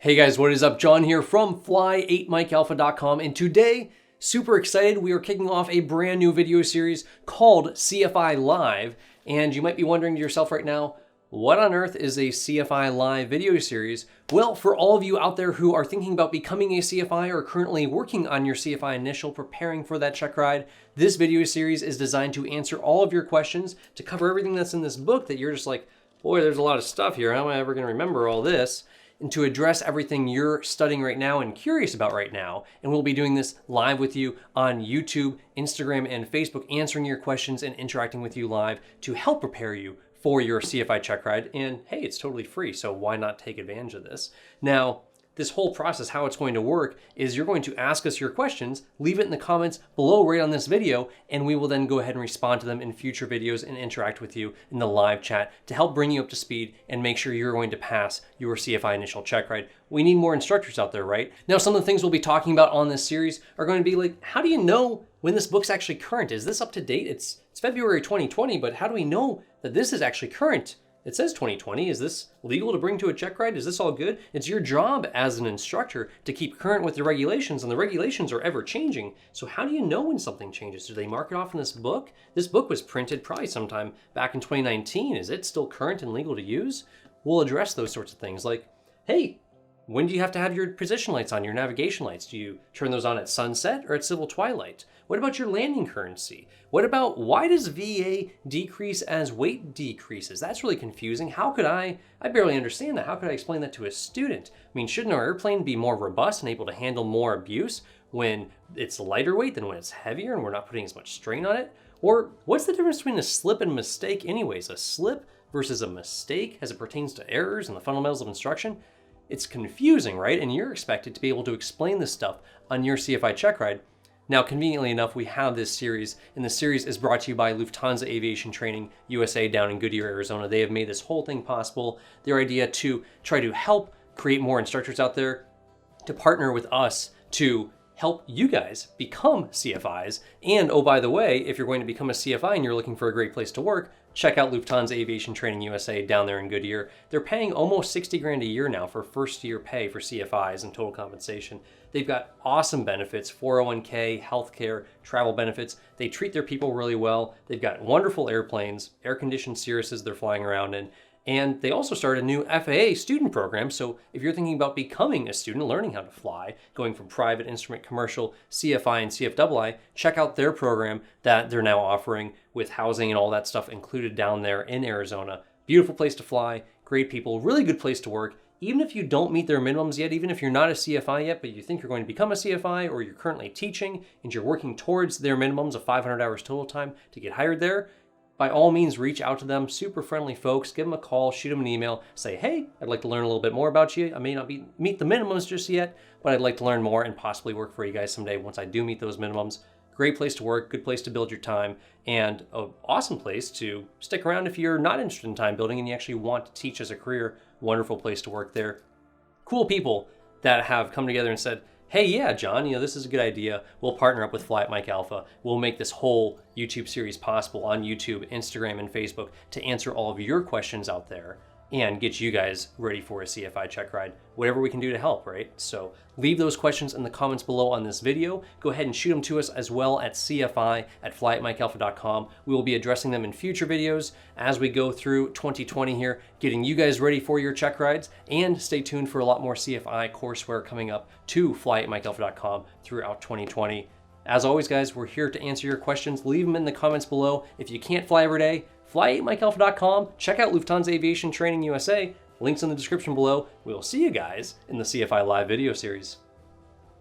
Hey guys, what is up? John here from fly8mikealpha.com, and today, super excited, we are kicking off a brand new video series called CFI Live. And you might be wondering to yourself right now, what on earth is a CFI Live video series? Well, for all of you out there who are thinking about becoming a CFI or currently working on your CFI initial, preparing for that check ride, this video series is designed to answer all of your questions, to cover everything that's in this book that you're just like, boy, there's a lot of stuff here. How am I ever going to remember all this? And to address everything you're studying right now and curious about right now. And we'll be doing this live with you on YouTube, Instagram, and Facebook, answering your questions and interacting with you live to help prepare you for your CFI check ride. And hey, it's totally free, so why not take advantage of this? Now, this whole process, how it's going to work is you're going to ask us your questions, leave it in the comments below right on this video, and we will then go ahead and respond to them in future videos and interact with you in the live chat to help bring you up to speed and make sure you're going to pass your CFI initial check ride. We need more instructors out there, right? Now, some of the things we'll be talking about on this series are going to be like, how do you know when this book's actually current? Is this up to date? It's February 2020, but how do we know that this is actually current? It says 2020. Is this legal to bring to a check ride? Is this all good? It's your job as an instructor to keep current with the regulations, and the regulations are ever changing. So how do you know when something changes? Do they mark it off in this book? This book was printed probably sometime back in 2019. Is it still current and legal to use? We'll address those sorts of things like, hey, when do you have to have your position lights on, your navigation lights? Do you turn those on at sunset or at civil twilight? What about your landing currency? What about, why does VA decrease as weight decreases? That's really confusing. How could I barely understand that. How could I explain that to a student? I mean, shouldn't our airplane be more robust and able to handle more abuse when it's lighter weight than when it's heavier and we're not putting as much strain on it? Or what's the difference between a slip and a mistake anyways? A slip versus a mistake as it pertains to errors and the fundamentals of instruction? It's confusing, right? And you're expected to be able to explain this stuff on your CFI check ride. Now, conveniently enough, we have this series, and the series is brought to you by Lufthansa Aviation Training USA down in Goodyear, Arizona. They have made this whole thing possible. Their idea to try to help create more instructors out there, to partner with us to help you guys become CFIs. And oh, by the way, if you're going to become a CFI and you're looking for a great place to work, check out Lufthansa Aviation Training USA down there in Goodyear. They're paying almost 60 grand a year now for first year pay for CFIs and total compensation. They've got awesome benefits, 401k, healthcare, travel benefits. They treat their people really well. They've got wonderful airplanes, air-conditioned Cirruses they're flying around in. And they also started a new FAA student program. So if you're thinking about becoming a student, learning how to fly, going from private, instrument, commercial, CFI, and CFII, check out their program that they're now offering with housing and all that stuff included down there in Arizona. Beautiful place to fly, great people, really good place to work. Even if you don't meet their minimums yet, even if you're not a CFI yet, but you think you're going to become a CFI, or you're currently teaching and you're working towards their minimums of 500 hours total time to get hired there, by all means, reach out to them. Super friendly folks. Give them a call, shoot them an email, say, hey, I'd like to learn a little bit more about you. I may not meet the minimums just yet, but I'd like to learn more and possibly work for you guys someday once I do meet those minimums. Great place to work, good place to build your time, and an awesome place to stick around if you're not interested in time building and you actually want to teach as a career. Wonderful place to work there. Cool people that have come together and said, hey, yeah, John, this is a good idea. We'll partner up with Fly at Mike Alpha. We'll make this whole YouTube series possible on YouTube, Instagram, and Facebook to answer all of your questions out there and get you guys ready for a CFI check ride. Whatever we can do to help, right? So leave those questions in the comments below on this video. Go ahead and shoot them to us as well at cfi@fly8mikealpha.com. We will be addressing them in future videos as we go through 2020 here, getting you guys ready for your check rides, and stay tuned for a lot more CFI courseware coming up to fly8mikealpha.com throughout 2020. As always, guys, we're here to answer your questions. Leave them in the comments below. If you can't fly every day, fly8mikealpha.com. Check out Lufthansa Aviation Training USA. Links in the description below. We will see you guys in the CFI Live video series.